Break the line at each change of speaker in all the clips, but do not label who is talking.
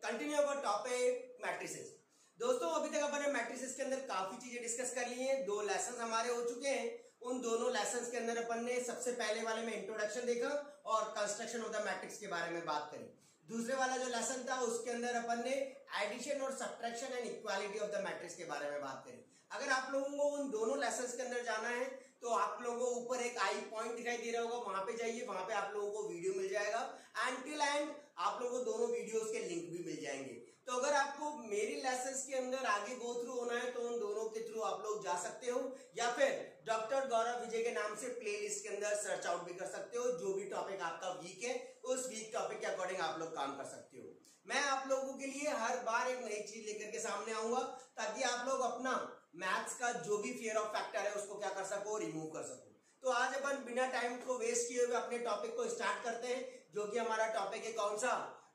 Continue our topic matrices. दोस्तों अभी तक अपन ने मैट्रिसेस के अंदर काफी चीजें डिस्कस कर ली हैं। 2 लेसन हमारे हो चुके हैं। उन दोनों लेसन के अंदर अपन ने सबसे पहले वाले में इंट्रोडक्शन देखा और कंस्ट्रक्शन ऑफ द मैट्रिक्स के बारे में बात करी। दूसरे वाला जो लेसन था उसके अंदर अपन ने एडिशन और subtraction and equality of the matrix के बारे में बात करी। अगर आप लोगों को उन दोनों लेसन के अंदर जाना है तो आप लोगों को ऊपर एक आई पॉइंट दिखाई दे रहा होगा, वहां पे जाइए, वहां पे आप लोगों को वीडियो मिल जाएगा। एंड टिल एंड आप लोगों को दोनों वीडियोस के लिंक भी मिल जाएंगे। तो अगर आपको मेरी लेसन्स के अंदर आगे गो थ्रू होना है तो उन दोनों के थ्रू आप लोग जा सकते हो, या फिर डॉक्टर गौरव विजय के नाम से प्लेलिस्ट के अंदर सर्च आउट भी कर सकते हो। जो भी टॉपिक आपका वीक है उस वीक टॉपिक के अकॉर्डिंग आप लोग काम कर सकते हो। मैं आप लोगों के लिए हर बार एक नई चीज लेकर के सामने आऊंगा ताकि आप लोग अपना मैथ्स का जो भी फियर ऑफ फैक्टर है उसको क्या कर सको, रिमूव कर सको। तो आज अपन बिना टाइम को वेस्ट किए हुए अपने टॉपिक को स्टार्ट करते हैं, जो कि हमारा टॉपिक है कौन सा,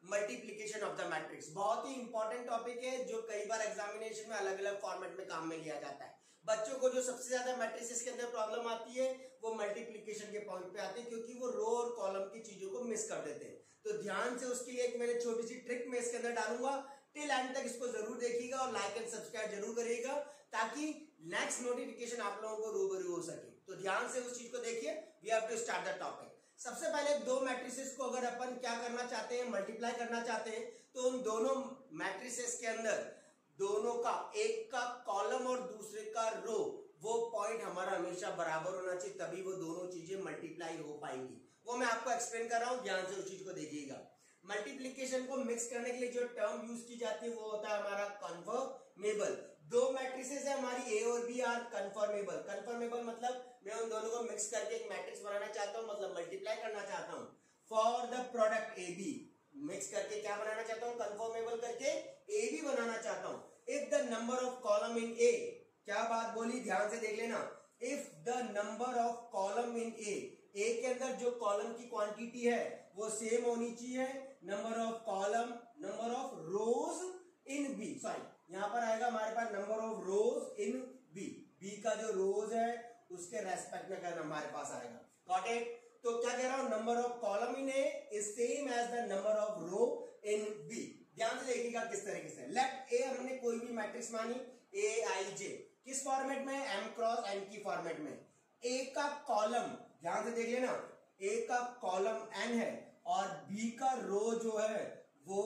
मल्टीप्लिकेशन ऑफ द मैट्रिक्स। बहुत ही इंपॉर्टेंट टॉपिक है जो कई बार एग्जामिनेशन में अलग अलग फॉर्मेट में काम में लिया जाता है। बच्चों को जो सबसे ज्यादा मैट्रिसेस के अंदर प्रॉब्लम आती है वो मल्टीप्लिकेशन के पॉइंट पे आती है, क्योंकि वो रो और कॉलम की चीजों को मिस कर देते हैं। तो ध्यान से उसके लिए एक मैंने छोटी सी ट्रिक मैं इसके अंदर डालूंगा। टिल एंड तक इसको जरूर देखिएगा और लाइक एंड सब्सक्राइब जरूर करिएगा ताकि नेक्स्ट नोटिफिकेशन आप लोगों को रूबरू हो सके। तो ध्यान से उस चीज को देखिए। We have to start the topic. सबसे पहले 2 मैट्रिसेस को अगर अपन क्या करना चाहते हैं, मल्टीप्लाई करना चाहते हैं, तो उन दोनों मैट्रिसेस के अंदर दोनों का, एक का कॉलम और दूसरे का रो, वो पॉइंट हमारा हमेशा बराबर होना चाहिए, तभी वो दोनों चीजें मल्टीप्लाई हो पाएंगी। वो मैं आपको एक्सप्लेन कर रहा हूं, ध्यान से उस चीज को देखिएगा। मल्टीप्लिकेशन को मिक्स करने के लिए जो टर्म यूज की जाती है वो होता है हमारा कन्फर्मेबल। 2 मैट्रिसेस है हमारी ए और बी आर कन्फर्मेबल। कन्फर्मेबल मतलब मैं उन दोनों को मिक्स करके एक मैट्रिक्स बनाना चाहता हूं, मतलब मल्टीप्लाई करना चाहता हूं। For the product A B, mix करके क्या बनाना चाहता हूं, कन्फर्मेबल करके ए बी बनाना चाहता हूं। If the number of column in A, क्या बात बोली, ध्यान से देख लेना। If the number of column in A के अंदर जो कॉलम की क्वांटिटी है वो सेम होनी चाहिए number of column, number of rows in B. Sorry, यहां पर आएगा हमारे पास number of rows in B. B का जो रोज है उसके रेस्पेक्ट में करना हमारे पास आएगा। Got it? तो क्या कह रहा हूं, number of column in A is same as the number of row in B. ध्यान से देखिएगा किस तरीके से। लेट ए हमने कोई भी मैट्रिक्स मानी ए आई जे, किस फॉर्मेट में, एम क्रॉस एन की फॉर्मेट में। ए का कॉलम, ध्यान से देख लेना, ए का कॉलम एन है और बी का रो जो है वो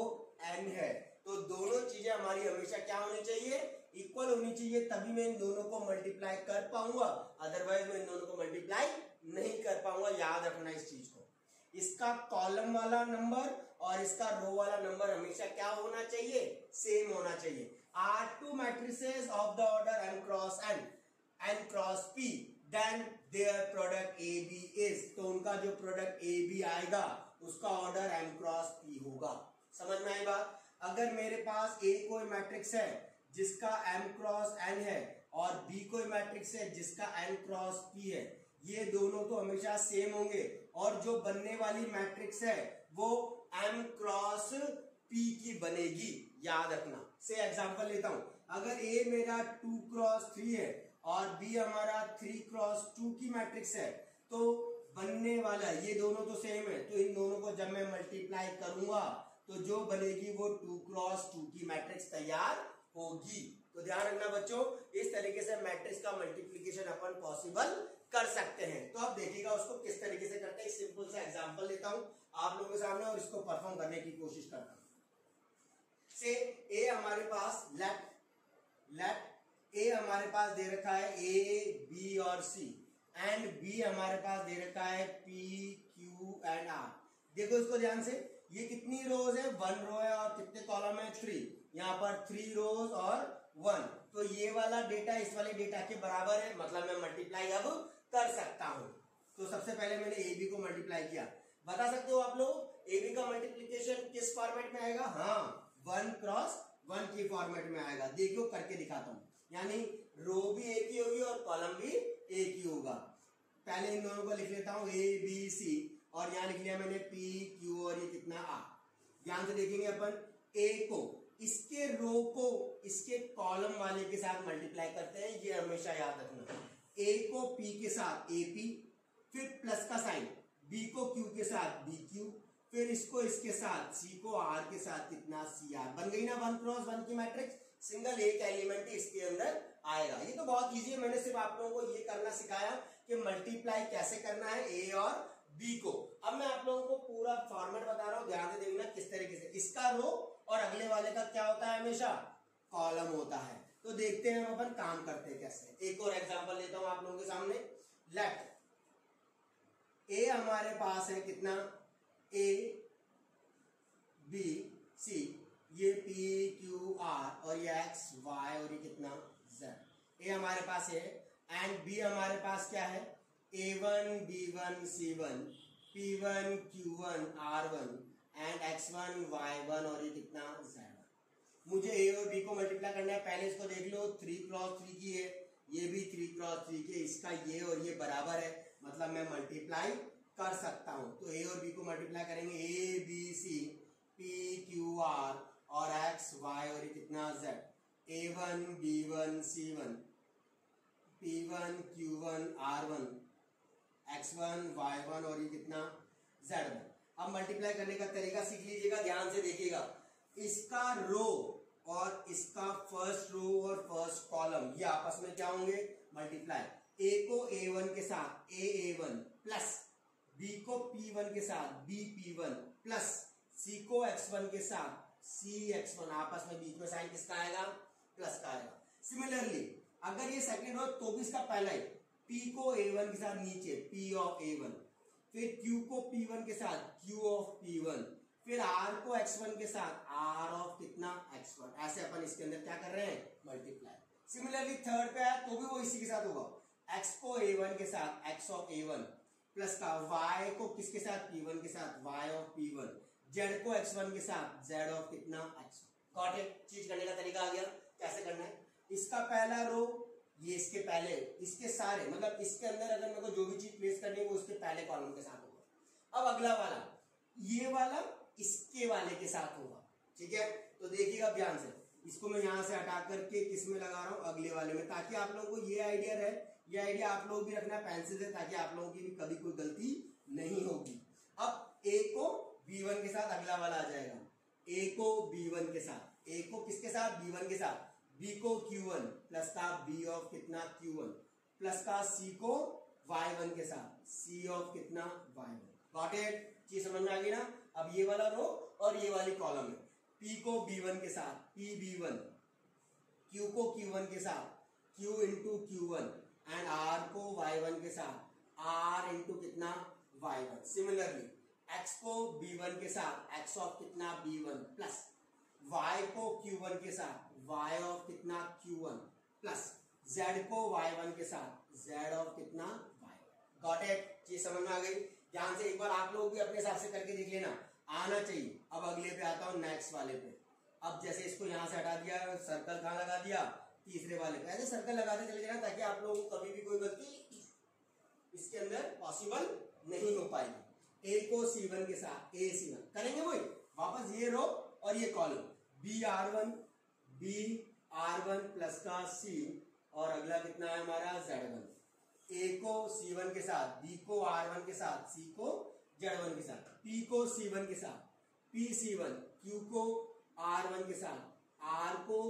एन है। तो दोनों चीजें हमारी हमेशा क्या होनी चाहिए, इक्वल होनी चाहिए, तभी मैं इन दोनों को मल्टीप्लाई कर पाऊंगा, अदरवाइज मैं इन दोनों को मल्टीप्लाई नहीं कर पाऊंगा। याद रखना इस चीज को। इसका कॉलम वाला नंबर और इसका रो वाला नंबर हमेशा क्या होना चाहिए, सेम होना चाहिए। Are 2 matrices of the order M cross N, N cross P, then their product A B is, तो उनका जो प्रोडक्ट ए बी आएगा उसका ऑर्डर एम क्रॉस पी होगा। समझ में आई बात? अगर मेरे पास ए कोई मैट्रिक्स है जिसका एम क्रॉस एन है और बी कोई मैट्रिक्स है जिसका एन क्रॉस पी है, ये दोनों तो हमेशा सेम होंगे और जो बनने वाली मैट्रिक्स है वो एम क्रॉस पी की बनेगी। याद रखना। से एग्जांपल लेता हूं, अगर ए मेरा 2 क्रॉस 3 है और बी हमारा 3 क्रॉस 2 की मैट्रिक्स है, तो बनने वाला, ये दोनों तो सेम है, तो इन दोनों को जब मैं मल्टीप्लाई करूंगा तो जो बनेगी वो 2 क्रॉस 2 की मैट्रिक्स तैयार होगी। तो ध्यान रखना बच्चों, इस तरीके से मैट्रिक्स का मल्टीप्लिकेशन अपन पॉसिबल कर सकते हैं। तो अब देखिएगा उसको किस तरीके से करते हैं। सिंपल सा एग्जांपल लेता हूं आप लोगों के सामने और इसको परफॉर्म करने की कोशिश करता हूं। से ए हमारे पास लेट ए हमारे पास दे रखा है ए बी और सी, एंड बी हमारे पास दे रखा है पी क्यू एंड आर। देखो इसको ध्यान से, ये कितनी रोज है, 1 रो है और कितने कॉलम है, 3। यहाँ पर 3 रोज और 1, तो ये वाला डेटा इस वाले डेटा के बराबर है, मतलब मैं मल्टीप्लाई अब कर सकता हूं। तो सबसे पहले मैंने ए बी को मल्टीप्लाई किया। बता सकते हो आप लोग ए बी का मल्टीप्लीकेशन किस फॉर्मेट में आएगा? हाँ, 1 क्रॉस 1 की फॉर्मेट में आएगा। देखो करके दिखाता हूं, यानी रो भी एक ही होगी और कॉलम भी एक ही होगा। पहले इन दोनों को लिख लेता हूं ए बी सी, और यहां लिख लिया मैंने पी क्यू और ये कितना आ। ध्यान से देखेंगे अपन, ए को इसके रो को इसके कॉलम वाले के साथ मल्टीप्लाई करते हैं, ये हमेशा याद रखना। ए को पी के साथ ए पी, फिर प्लस का साइन, बी को क्यू के साथ बी क्यू, फिर इसको इसके साथ सी को आर के साथ कितना सी आर, बन गई ना 1 क्रॉस 1 की मैट्रिक्स। सिंगल एक एलिमेंट ही इसके अंदर आएगा। ये तो बहुत इजी है, मैंने सिर्फ आप लोगों को ये करना सिखाया कि मल्टीप्लाई कैसे करना है ए और बी को। अब मैं आप लोगों को पूरा फॉर्मेट बता रहा हूं, ध्यान से देखना किस तरीके से। इसका रो और अगले वाले का क्या होता है, हमेशा कॉलम होता है। तो देखते हैं हम अपन काम करते हैं कैसे। एक और एग्जांपल लेता हूं आप लोगों के सामने। लेट ए हमारे पास है कितना, ए बी सी, ये पी क्यू आर और ये एक्स वाई और ये कितना जेड। ए हमारे पास है एंड बी हमारे पास क्या है, A1 B1 C1 P1 Q1 R1 and X1 Y1 और ये कितना Z1। मुझे ए और बी को मल्टीप्लाई करना है। पहले इसको देख लो, 3 क्रॉस 3 की है, ये भी 3 क्रॉस 3 की है, इसका ये और ये बराबर है, मतलब मैं मल्टीप्लाई कर सकता हूं। तो ए और बी को मल्टीप्लाई करेंगे, A B C P Q R और एक्स वाई और ये कितना Z. A1 B1 C1 P1 Q1 R1 X1 Y1 और ये कितना Z1। अब मल्टीप्लाई करने का तरीका सीख लीजिएगा, ध्यान से देखिएगा। इसका रो और इसका फर्स्ट रो और फर्स्ट कॉलम ये आपस में क्या होंगे, मल्टीप्लाई। ए को A1 के साथ A1 प्लस बी को P1 के साथ BP1 प्लस सी को X1 के साथ CX1, आपस में बीच में साइन किसका आएगा, प्लस का आएगा। सिमिलरली अगर ये सेकंड रो तो भी इसका पहला ही, P को A1 के साथ नीचे P ऑफ A1, फिर Q को P1 के साथ Q ऑफ P1, फिर R को X1 के साथ R ऑफ कितना X1। ऐसे अपन इसके अंदर क्या कर रहे हैं, मल्टीप्लाई। सिमिलरली थर्ड पे है तो भी वो इसी के साथ होगा, X को A1 के साथ X ऑफ A1 प्लस का Y को किसके साथ, P1 के साथ Y ऑफ P1, Z को X1 के साथ Z ऑफ कितना X1। Got it. चीज करने का तरीका आ गया, कैसे करना है। इसका पहला रो ये इसके पहले, इसके सारे मतलब इसके अंदर अगर मेरे को जो भी चीज प्लेस करनी है वो इसके पहले कॉलम के साथ होगा। अब अगला वाला, ये वाला इसके वाले के साथ होगा, ठीक है। तो देखिएगा ध्यान से, इसको मैं यहां से हटा करके किस में लगा रहा हूं, अगले वाले में, ताकि आप लोगों को ये आइडिया रहे। ये आइडिया आप लोग भी रखना पेंसिल से, ताकि आप लोगों की भी कभी कोई गलती नहीं होगी। अब ए को B1 के साथ अगला वाला आ जाएगा, ए को B1 के साथ, ए को किसके साथ, B1 के साथ, बी को Q1 प्लस का बी ऑफ कितना Q1 प्लस का सी को Y1 के साथ सी ऑफ कितना Y1। Got it. चीज समझ में आ गई ना। अब ये वाला रो और ये वाली कॉलम है, P को B1 के साथ P B1, Q को Q1 के साथ Q into Q1 and R को Y1 के साथ R इंटू कितना Y1। सिमिलरली X को B1 के साथ X ऑफ कितना B1 प्लस Y को Q1 के साथ Y ऑफ कितना Q1 प्लस Z को Y1 के साथ Z ऑफ कितना Y1। Got it. चीज समझ में आ गई। ध्यान से एक बार आप लोग भी अपने हिसाब से करके देख लेना, आना चाहिए। अब अगले पे आता हूं, नेक्स्ट वाले पे। अब जैसे इसको यहां से हटा दिया, सर्कल कहां लगा दिया, तीसरे वाले पे। ऐसे सर्कल लगाते चले जाना, ताकि आप लोगों को कभी भी कोई गलती इसके अंदर पॉसिबल नहीं हो पाएगी। ए को C1 के साथ A C1 करेंगे वही वापस, ये रो और ये कॉलम, B R1 प्लस का C और अगला कितना है हमारा Z1। A को C1 के साथ, B को R1 के साथ, C को Z1 के साथ, P को C1 के साथ P C1, Q को R1 के साथ, R को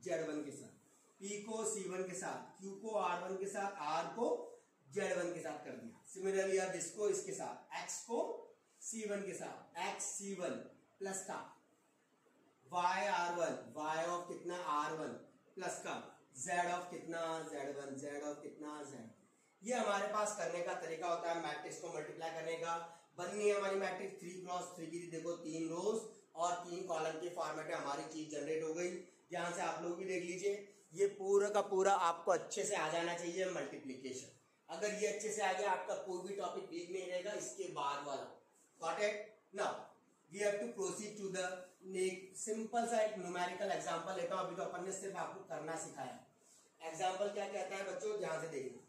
Z1 के साथ, P को C1 के साथ, Q को R1 के साथ, R को Z1 के साथ कर दिया। सिमिलरली अब इसको इसके साथ, X को C1 के साथ X C1 प्लस का Y R1 Y ऑफ कितना R1 प्लस का Z ऑफ कितना Z1 Z ऑफ कितना Z। ये हमारे पास करने का तरीका होता है मैट्रिक्स को मल्टीप्लाई करने का। बननी है हमारी मैट्रिक्स 3 क्रॉस 3 की, देखो 3 रोज और 3 कॉलम के फॉर्मेट में हमारी चीज जनरेट हो गई। ध्यान से आप लोग भी देख लीजिए, ये पूरा का पूरा आपको अच्छे से आ जाना चाहिए मल्टीप्लीकेशन। अगर ये अच्छे से आ गया, आपका कोई भी टॉपिक वीक नहीं रहेगा इसके बाद वाला। Got it. Now we have to proceed to the simple सा एक न्यूमेरिकल एग्जांपल लेता हूं। अभी तो अपन ने सिर्फ आपको करना सिखाया। एग्जांपल क्या कहता है बच्चों, ध्यान से देखिए।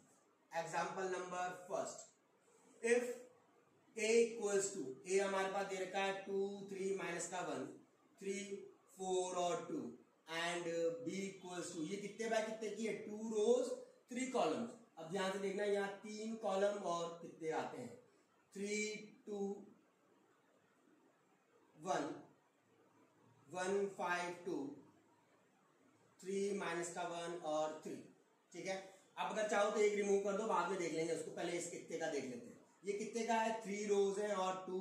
Example number first, if a equals to, a हमारे पास दे रखा है 2 3 माइनस का 1 3 4 और 2 एंड b इक्वल्स टू, ये कितने बाय कितने की है, 2 रोज 3 कॉलम्स। अब ध्यान से देखना, यहाँ 3 कॉलम और कितने आते हैं, 3 2 1 1 5 2 3 माइनस का 1 और 3। ठीक है, अब अगर चाहो तो एक रिमूव कर दो, बाद में देख लेंगे उसको, पहले इस कितने का देख लेते हैं। ये कितने का है, 3 रोज है और 2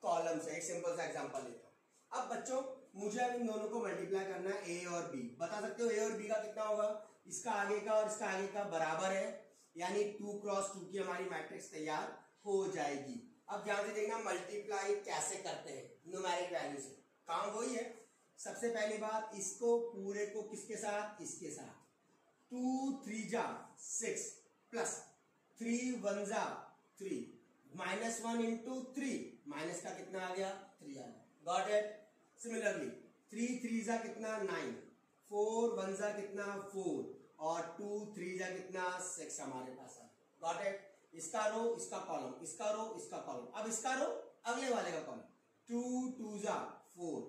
कॉलम्स है। एक सिंपल सा एग्जांपल लेता हूं। अब बच्चों मुझे अब इन दोनों को मल्टीप्लाई करना है, ए और बी। बता सकते हो ए और बी का कितना होगा, इसका आगे का और इसका आगे का बराबर है, यानी 2 क्रॉस 2 की हमारी मैट्रिक्स तैयार हो जाएगी। अब ध्यान से देखना मल्टीप्लाई कैसे करते हैं, न्यूमेरिक वैल्यू से। काम वही है, सबसे पहली बात इसको पूरे को किसके साथ, इसके साथ। 2 3 जा 6 प्लस 3 1 जा 3 माइनस 1 इंटू 3, माइनस का कितना आ गया, 3 आ गया। Got it. सिमिलरली 3 3 जा कितना 9, 4 1 जा कितना 4 और 2 3 जा कितना 6 हमारे पास है। Got it. इसका रो इसका कॉलम, इसका रो इसका कॉलम। अब इसका रो अगले वाले का कॉलम। 2 2 जा 4,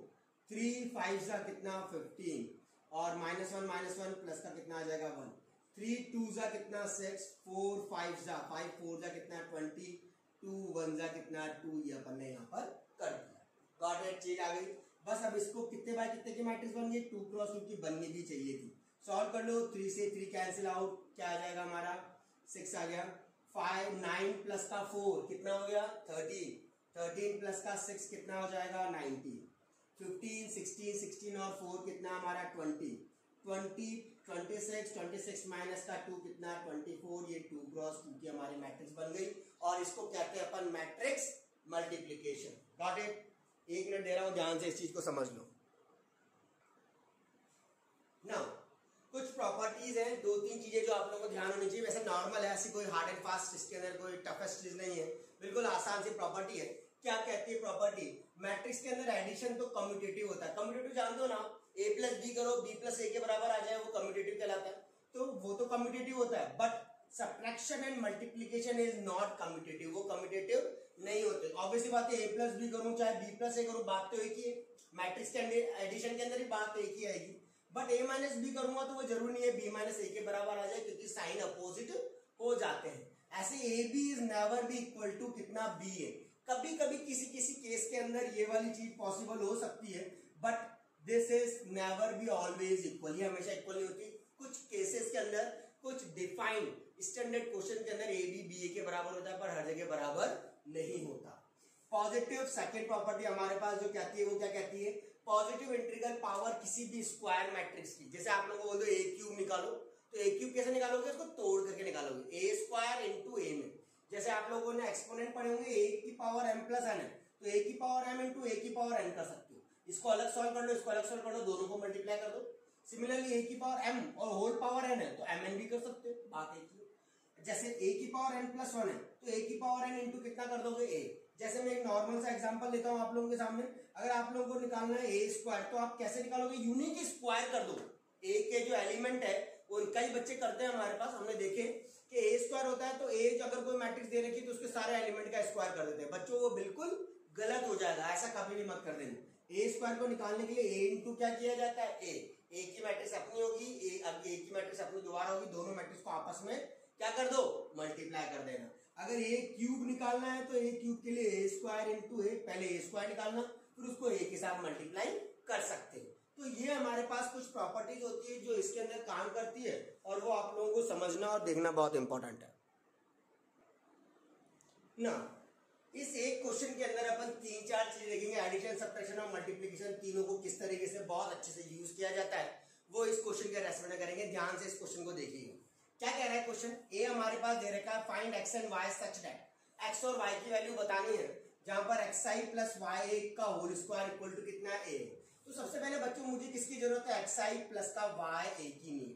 3 5 जा कितना 15 और माइनस 1 प्लस का कितना आ जाएगा 1, 3 2 जा कितना 6, 4 5 जा 5 4 जा कितना 20, 2 1 जा कितना 2, ये अपन ने यहाँ पर कर दिया। Got it. चीज आ गई। बस अब इसको कितने बाय कितने की मैट्रिक्स बन गई, 2 क्रॉस 2 की बननी भी चाहिए थी। सॉल्व कर लो, 3 से 3 कैंसिल आउट, क्या आ जाएगा हमारा 6 आ गया। 5 9 प्लस का 4 कितना हो गया 13, 13 प्लस का 6 कितना हो जाएगा 19, 15 16 16 और 4 कितना हमारा 20 20 26 26 माइनस का 2 कितना 24, ये 2 क्रॉस 2 की हमारी मैट्रिक्स बन गई। और इसको कहते हैं अपन matrix multiplication. Got it. 1 minute दे रहा हूं, ध्यान से इस चीज को समझ लो। नाउ कुछ प्रॉपर्टीज हैं, 2-3 चीजें जो आप लोगों को ध्यान होनी चाहिए। वैसे नॉर्मल है, ऐसी कोई हार्ड एंड फास्ट इसके अंदर कोई टफेस्ट चीज नहीं है, बिल्कुल आसान सी प्रॉपर्टी है। क्या कहती है प्रॉपर्टी, मैट्रिक्स के अंदर एडिशन तो कम्यूटेटिव होता है। कम्यूटेटिव जानते हो ना, a प्लस बी करो b प्लस a के बराबर आ जाए, वो कम्यूटेटिव कहलाता है। तो वो तो कम्यूटेटिव होता है, but subtraction and multiplication is not commutative, वो कम्यूटेटिव नहीं होते। ऑब्वियसली बात है, a प्लस बी करूं चाहे b प्लस a करूं, बात तो एक ही है। मैट्रिक्स के अंदर एडिशन के अंदर ही बात तो एक ही आएगी। बट a माइनस बी करूंगा तो वो जरूरी नहीं है b माइनस a के बराबर आ जाए, क्योंकि साइन अपोजिट हो जाते हैं। ऐसे a B is never be equal to कितना b है। कभी कभी किसी किसी केस के अंदर ये वाली चीज पॉसिबल हो सकती है, but this is never be always equal, ये हमेशा इक्वल नहीं होती। कुछ केसेस के अंदर, कुछ डिफाइंड स्टैंडर्ड क्वेश्चन के अंदर ए बी बी ए के बराबर होता है, पर हर जगह बराबर नहीं होता। पॉजिटिव सेकंड प्रॉपर्टी हमारे पास जो कहती है, वो क्या कहती है, पॉजिटिव इंटीग्रल पावर किसी भी स्क्वायर मैट्रिक्स की। जैसे आप लोगों को बोल दो ए क्यूब निकालो, तो ए क्यूब कैसे निकालोगे, उसको तोड़ करके निकालोगे, ए स्क्वायर इंटू ए में। जैसे आप लोगों ने एक्सपोनेंट पढ़े होंगे, ए की पावर m प्लस एन है, तो ए की पावर m इंटू ए की पावर n कर सकते हो। इसको अलग सॉल्व कर लो, इसको अलग सॉल्व कर लो, दोनों को मल्टीप्लाई कर दो। सिमिलरली ए की पावर m और होल पावर n है, तो mn भी कर सकते हो, बात एक ही। जैसे a की पावर n प्लस 1 है, तो a की पावर n इंटू कितना कर दोगे a। जैसे मैं एक नॉर्मल सा एग्जांपल लेता हूं आप लोगों के सामने, अगर आप लोगों को निकालना है a स्क्वायर, तो आप कैसे निकालोगे, यूनिक स्क्वायर कर दो। a के जो एलिमेंट है वो कई बच्चे करते हैं हमारे पास, हमने देखे कि ए स्क्वायर होता है, तो ए अगर कोई मैट्रिक्स दे रखी है तो उसके सारे एलिमेंट का स्क्वायर कर देते हैं। बच्चों वो बिल्कुल गलत हो जाएगा, ऐसा कभी भी मत कर देना। ए स्क्वायर को निकालने के लिए ए इंटू क्या किया जाता है, ए की मैट्रिक्स अपनी होगी, ए की मैट्रिक्स अपनी दोबारा होगी, दोनों मैट्रिक्स को आपस में क्या कर दो, मल्टीप्लाई कर देना। अगर ए क्यूब निकालना है तो ए क्यूब के लिए ए स्क्वायर इंटू ए, पहले ए स्क्वायर निकालना, फिर उसको ए के साथ मल्टीप्लाई कर सकते हैं। तो ये हमारे पास कुछ प्रॉपर्टीज होती है जो इसके अंदर काम करती है, और वो आप लोगों को समझना और देखना बहुत इंपॉर्टेंट है ना। इस एक क्वेश्चन के अंदर अपन 3-4 चीज देखेंगे, एडिशन सब्ट्रैक्शन और मल्टीप्लिकेशन, तीनों को किस तरीके से बहुत अच्छे से यूज किया जाता है, वो इस क्वेश्चन के रेस्पेक्ट में करेंगे। ध्यान से इस क्वेश्चन को देखिएगा। क्या कह रहा है क्वेश्चन, ए हमारे पास दे रखा है, find x and y such that, x और वाई की वैल्यू बतानी है, जहां पर xi प्लस वाई का होल स्क्वायर इक्वल टू कितना है a। तो सबसे पहले बच्चों मुझे किसकी जरूरत है, xi प्लस का वाई a की नीड,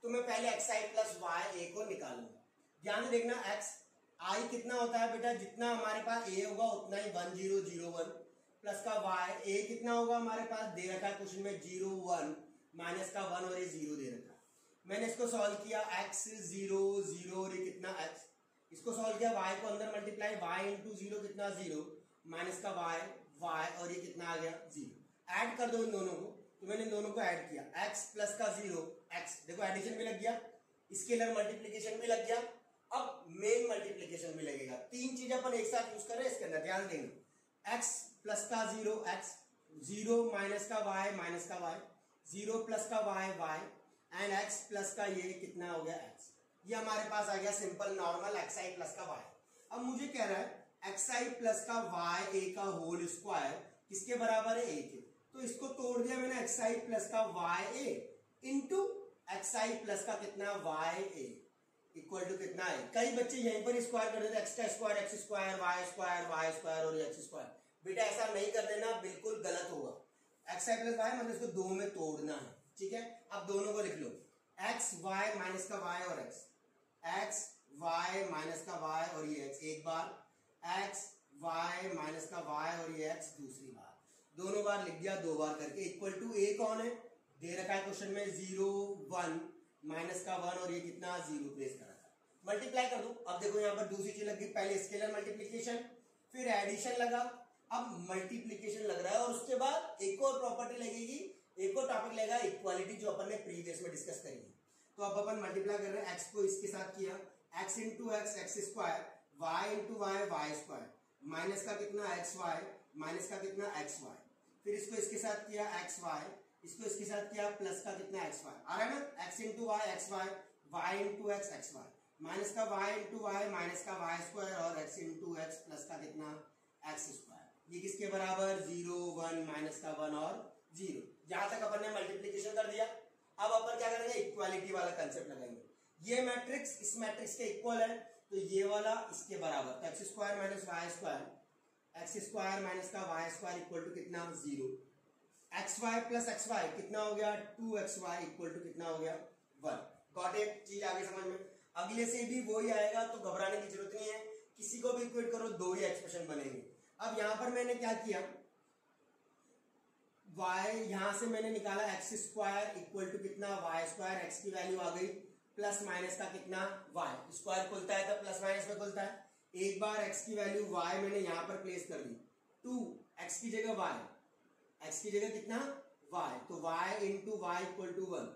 तो मैं पहले xi प्लस वाई a को निकालूंगा। ध्यान से देखना, x i कितना होता है बेटा, जितना हमारे पास a होगा उतना ही 1001 प्लस का y, a कितना होगा हमारे पास दे रखा है क्वेश्चन में 01 माइनस का 1 और ये 0 दे रखा है। मैंने इसको सॉल्व किया, x 0 0 और ये कितना x, इसको सॉल्व किया, y को अंदर मल्टीप्लाई, y इंटू 0 कितना 0 माइनस का y, y और ये कितना आ गया 0। ऐड कर दो इन दोनों को, तो मैंने इन दोनों को ऐड किया, x प्लस का 0 x, देखो एडिशन भी लग गया, स्केलर मल्टीप्लिकेशन भी लग गया, अब मेन मल्टीप्लिकेशन भी लगेगा। तीन चीजें अपन एक साथ यूज कर रहे हैं इसके अंदर, ध्यान देंगे। x प्लस का 0 x, 0 माइनस का y माइनस का y, 0 प्लस का y y and x plus का ये कितना हो गया x। ये हमारे पास आ गया सिंपल नॉर्मल xi प्लस का y। अब मुझे कह रहा है xi प्लस का y a का होल स्क्वायर किसके बराबर है, a के। तो इसको तोड़ दिया मैंने xi प्लस का y a into xi plus का कितना y a इक्वल टू कितना है। कई बच्चे यहीं पर स्क्वायर कर देते, x का square x square y square और x स्क्वायर। बेटा ऐसा नहीं कर देना, बिल्कुल गलत होगा। xi प्लस y मतलब इसको दो में तोड़ना है, ठीक है। अब दोनों को लिख लो, x y माइनस का y और x y माइनस का y और ये x एक बार, x y माइनस का y और ये x दूसरी बार। दोनों बार लिख दिया, दो बार करके। इक्वल टू a कौन है, दे रखा है क्वेश्चन में 0 1 माइनस का 1 और ये कितना 0 प्लेस करा था। मल्टीप्लाई कर दो। अब देखो यहाँ पर दूसरी चीज लगी, पहले स्केलर मल्टीप्लीकेशन फिर एडिशन लगा, अब मल्टीप्लीकेशन लग रहा है और उसके बाद एक और प्रॉपर्टी लगेगी, एक और टॉपिक लगेगा इक्वालिटी, जो अपन ने प्रीवियस में डिस्कस करी है। तो अब अपन मल्टीप्लाई कर रहे हैं, x को इसके साथ किया, x into x x square, y into y y square, minus का कितना एक्स वाई माइनस का कितना एक्स वाई, फिर इसको इसके साथ किया एक्स वाई, इसको इसके साथ किया प्लस का कितना एक्स वाई। आ रहा है ना, x into y x y, y into x x y, minus का वाई इंटू वाई माइनस का वाई स्क्वायर और एक्स इंटू एक्स प्लस का कितना एक्स स्क्वायर। ये किसके बराबर 0 1 माइनस का 1 और 0। जहां तक अपन ने मल्टीप्लीकेशन कर दिया। अब अपन क्या करेंगे, इक्वालिटी वाला कंसेप्ट लगाएंगे। ये मैट्रिक्स इस मैट्रिक्स के इक्वल है तो ये वाला इसके बराबर, तो x square minus y square, x square minus का वाई स्क्वायर इक्वल टू कितना 0। X y plus x y कितना हो गया 2xy इक्वल टू कितना हो गया 1। गॉट इट, चीज आगे समझ में। अगले से भी वही आएगा तो घबराने की जरूरत नहीं है, किसी को भी इक्वेट करो दो ही एक्सप्रेशन बनेंगे। अब यहां पर मैंने क्या किया, y यहां से मैंने निकाला एक्स स्क्वायर इक्वल टू कितना वाई स्क्वायर, एक्स की वैल्यू आ गई प्लस माइनस का कितना y, स्क्वायर खुलता है तो प्लस माइनस में खुलता है। एक बार x की वैल्यू y मैंने यहां पर प्लेस कर दी, 2x की जगह y, x की जगह कितना y, तो y into y equal to 1,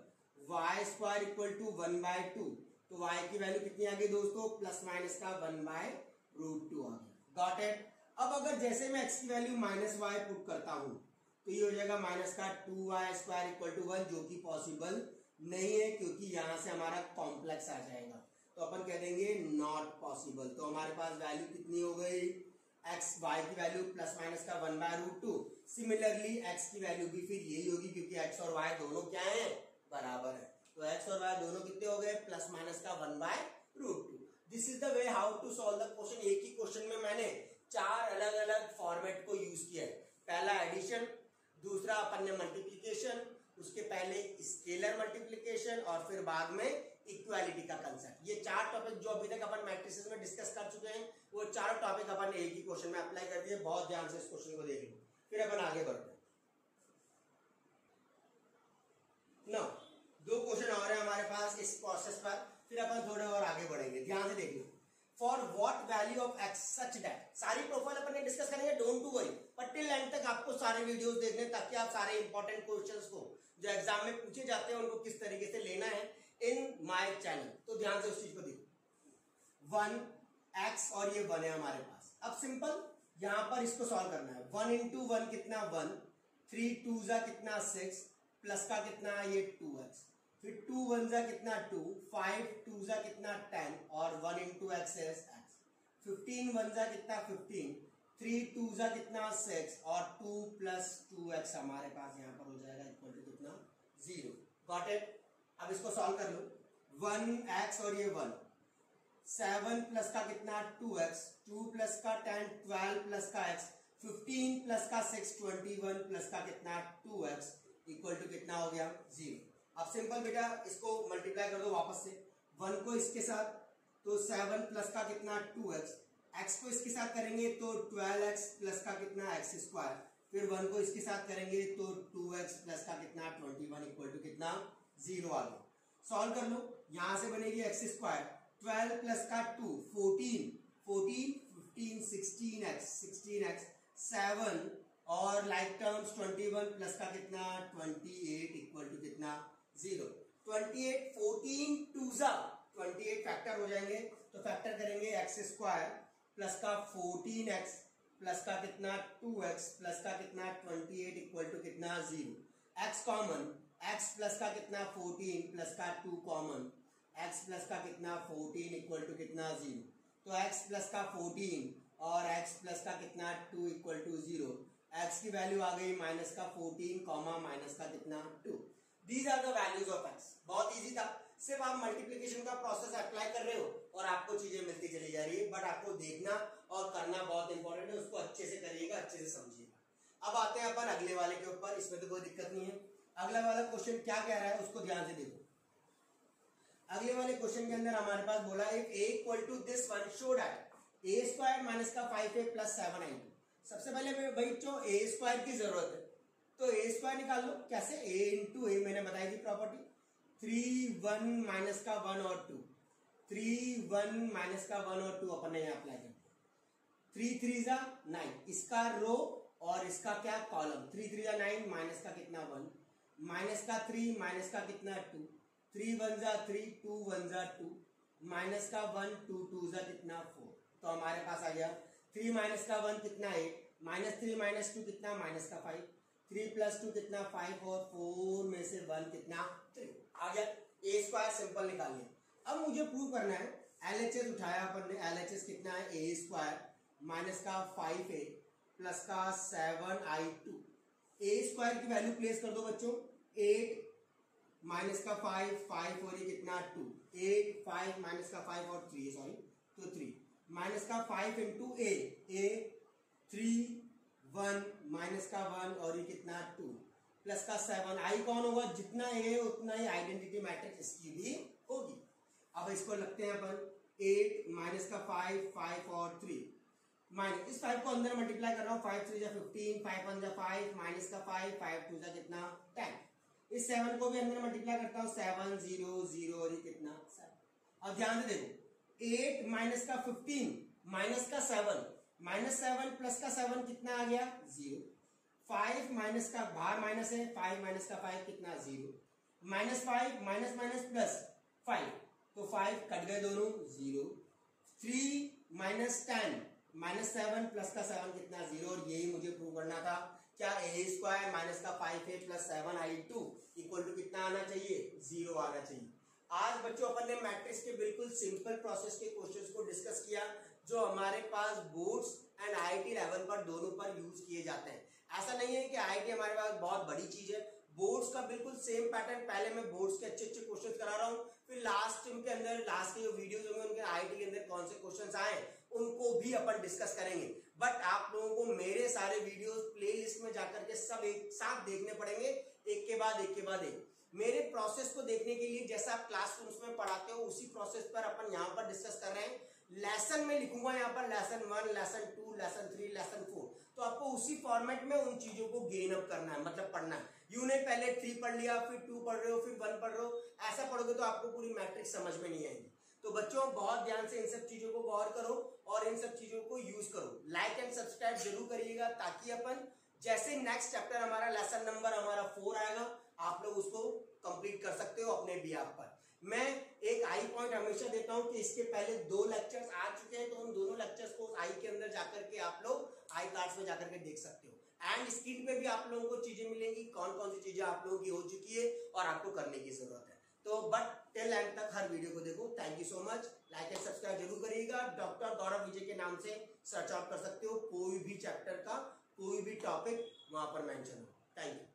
y square equal to 1/2, तो y की वैल्यू कितनी आ गई दोस्तों, प्लस माइनस का 1/√2 आ गया। Got it. अब अगर जैसे मैं x की वैल्यू माइनस वाई पुट करता हूं तो ये हो जाएगा माइनस का 2y स्क्वायर इक्वल टू 1, जो कि पॉसिबल नहीं है क्योंकि यहां से हमारा कॉम्प्लेक्स आ जाएगा, तो अपन कह देंगे नॉट पॉसिबल। तो हमारे पास वैल्यू कितनी हो गई, x y की वैल्यू प्लस माइनस का 1/√2। सिमिलरली x की वैल्यू भी फिर यही होगी क्योंकि x और y दोनों क्या है, बराबर है, तो x और y दोनों कितने हो गए, प्लस माइनस का 1/√2। This is the way how to solve the question. एक ही क्वेश्चन में मैंने चार अलग अलग फॉर्मेट को यूज किया है। पहला एडिशन, दूसरा अपन ने मल्टीप्लीकेशन, उसके पहले स्केलर मल्टीप्लीकेशन और फिर बाद में इक्वालिटी का कंसेप्ट। ये चार टॉपिक जो अभी तक अपन मैट्रिसेस में डिस्कस कर चुके हैं, वो चारों टॉपिक अपन ने एक ही क्वेश्चन में अप्लाई कर दिए। बहुत ध्यान से इस क्वेश्चन को देख लो, फिर अपन आगे बढ़ते हैं। नो, दो क्वेश्चन और है हमारे पास इस प्रोसेस पर, फिर अपन थोड़े और आगे बढ़ेंगे। ध्यान से देख लो। For what value of x such that, सारी प्रोफाइल अपन ने डिस्कस करेंगे, don't to worry, but till end तक आपको सारे वीडियोस देखने ताकि आप सारे इंपॉर्टेंट क्वेश्चंस को जो एग्जाम में पूछे जाते हैं उनको किस तरीके से लेना है इन माय चैनल। तो ध्यान से उस चीज को देखो। 1x और ये 1 है हमारे पास। अब सिंपल यहां पर इसको सॉल्व करना है। 1 इंटू 1 कितना 1, 3 2 जा कितना 6 प्लस का कितना ये 2x, फिर 2 1 जा कितना 2, 5 2 जा कितना 10 और 1 इंटू एक्स इज एक्स, 15 1 जा कितना 15, 3 2 जा कितना 6 और 2 प्लस 2x हमारे पास यहाँ पर हो जाएगा इक्वल टू कितना 0। Got it. अब इसको सॉल्व कर लो। 1x और ये 1, 7 प्लस का कितना 2x, 2 प्लस का 10 12 प्लस का x, 15 प्लस का 6 21 प्लस का कितना 2x इक्वल टू कितना हो गया 0। अब सिंपल बेटा इसको मल्टीप्लाई कर दो वापस से, 1 को इसके साथ तो 7 प्लस का कितना 2x, x को इसके साथ करेंगे तो 12x प्लस का कितना x स्क्वायर, फिर 1 को इसके साथ करेंगे तो 2x प्लस का कितना 21 इक्वल टू कितना 0 आ गया। सॉल्व कर लो, यहां से बनेगी x स्क्वायर, 12 प्लस का 2 14 14 15 16x 7 और लाइक टर्म्स 21 प्लस का कितना 28 इक्वल टू कितना 0। 28 14 2 जा 28 फैक्टर हो जाएंगे तो फैक्टर करेंगे x स्क्वायर प्लस का 14x प्लस का कितना 2x प्लस का कितना 28 इक्वल टू कितना 0, x कॉमन, x प्लस का कितना 14 प्लस का 2 कॉमन, x प्लस का कितना 14 इक्वल टू कितना 0, तो x प्लस का 14 और x प्लस का कितना 2 इक्वल टू 0, x की वैल्यू आ गई माइनस का 14 कॉमा माइनस का कितना 2। These are the values of x। बहुत इजी था, सिर्फ आप मल्टीप्लिकेशन का प्रोसेस अप्लाई कर रहे हो और आपको चीजें मिलती चली जा रही है, बट आपको देखना और करना बहुत इंपॉर्टेंट है, उसको अच्छे से करिएगा, अच्छे से समझिएगा। अब आते हैं अपन अगले वाले के ऊपर, इसमें तो कोई दिक्कत नहीं है। अगला वाला क्वेश्चन क्या कह रहा है उसको ध्यान से देखो। अगले वाले क्वेश्चन के अंदर हमारे पास बोला if a equal to this one show that a square minus का 5a प्लस 7i। सबसे पहले भाई जो a स्क्वायर की जरूरत है तो a स्क्वायर निकाल लो। कैसे? a इंटू ए, मैंने बताई थी प्रॉपर्टी, 3 1 माइनस का 1 और 2, 3 1 माइनस का 1 और 2 अपन ने यहाँ अप्लाई कर दिया। 3 3 जा 9, इसका रो और इसका क्या कॉलम, 3 3 जा 9 माइनस का कितना 1 माइनस का 3 माइनस का कितना 2, 3 1 जा 3 2 1 जा 2 माइनस का 1 2 2 जा कितना 4। तो हमारे पास आ गया 3 माइनस का 1 कितना 8 माइनस 3 माइनस 2 कितना माइनस का 5, 3 प्लस 2 कितना 5 और 4 में से 1 कितना 3 आ गया। ए स्क्वायर सिंपल निकाल लिया। अब मुझे प्रूव करना है, एलएचएस उठाया अपन ने, एलएचएस कितना है ए स्क्वायर माइनस का 5a प्लस का 7i2। ए स्क्वायर की वैल्यू प्लेस कर दो बच्चों, 8 माइनस का 5 5 और ये कितना 2, 8 5 माइनस का 5 और 3 सॉरी तो 3 माइनस का 5 इंटू ए 3 1 माइनस का 1 और ये कितना 2 प्लस का 7। आई कौन होगा, जितना ए उतना ही आइडेंटिटी मैट्रिक्स इसकी भी होगी। अब इसको लगते हैं अपन 8 माइनस का 5 5 और 3 माइनस, इस 5 को अंदर मल्टीप्लाई कर रहा हूँ, 5 3 जा 15 5 1 जा 5 माइनस का 5 5 2 जा कितना 10। इस 7 को भी अंदर मल्टीप्लाई करता हूँ, 7 0 0 और ये कितना 7। अब ध्यान से देखो 8 माइनस का 15 माइनस का 7 माइनस 7 प्लस का 7 कितना आ गया 0, 5 माइनस का बाहर माइनस है, 5 माइनस का 5 कितना 0, माइनस 5 माइनस माइनस प्लस 5 तो 5 कट गए दोनों 0, 3 माइनस 10 माइनस 7 प्लस का 7 कितना 0। और यही मुझे प्रूव करना था, क्या ए स्क्वायर माइनस का 5a plus 7i2 equal to कितना आना चाहिए 0 आना चाहिए। आज बच्चों अपन ने मैट्रिक्स के बिल्कुल सिंपल प्रोसेस के क्वेश्चंस को डिस्कस किया जो हमारे पास बोर्ड्स एंड आईआईटी लेवल पर दोनों पर यूज किए जाते हैं। ऐसा नहीं है कि आईआईटी हमारे पास बहुत बड़ी चीज है, बोर्ड्स का बिल्कुल सेम पैटर्न, पहले मैं बोर्ड्स के अच्छे अच्छे क्वेश्चंस करा रहा हूँ, फिर लास्ट के अंदर लास्ट के जो वीडियोस होंगे उनके आईआईटी के अंदर कौन से क्वेश्चंस आए उनको भी अपन डिस्कस करेंगे। बट आप लोगों को मेरे सारे वीडियोस प्लेलिस्ट में जाकर के सब एक साथ देखने पड़ेंगे, एक के बाद एक। मेरे प्रोसेस को देखने के लिए जैसा आप क्लासरूम्स में पढ़ाते हो उसी प्रोसेस पर अपन यहाँ पर डिस्कस कर रहे हैं। लेसन में लिखूंगा यहाँ पर लेसन 1 लेसन 2 लेसन 3 लेसन 4, तो आपको उसी फॉर्मेट में उन चीजों को गेन अप करना है, मतलब पढ़ना है। यू ने पहले 3 पढ़ लिया, फिर 2 पढ़ रहे हो, फिर 1 पढ़ रहे हो, ऐसा पढ़ोगे तो आपको पूरी मैट्रिक्स समझ में नहीं आएगी। तो बच्चों बहुत ध्यान से इन सब चीजों को गौर करो और इन सब चीजों को यूज करो। लाइक एंड सब्सक्राइब जरूर करिएगा ताकि अपन जैसे नेक्स्ट चैप्टर हमारा लेसन नंबर हमारा 4 आएगा आप लोग उसको कंप्लीट कर सकते हो अपने बिहाफ पर। मैं एक आई पॉइंट हमेशा देता हूं कि इसके पहले 2 लेक्चर्स आ चुके हैं, तो उन दोनों लेक्चर्स को आई के अंदर जाकर के आप लोग आई कार्ड्स में जाकर के देख सकते हो। एंड स्क्रीन पे भी आप लोगों को चीजें मिलेंगी, कौन कौन सी चीजें आप लोगों की हो चुकी है और आपको करने की जरूरत है। तो बट टिल एंड तक हर वीडियो को देखो। Thank you so much. Like and subscribe जरूर करिएगा। डॉक्टर गौरव विजय के नाम से सर्च आउट कर सकते हो, कोई भी चैप्टर का कोई भी टॉपिक वहां पर मेंशन हो। Thank you.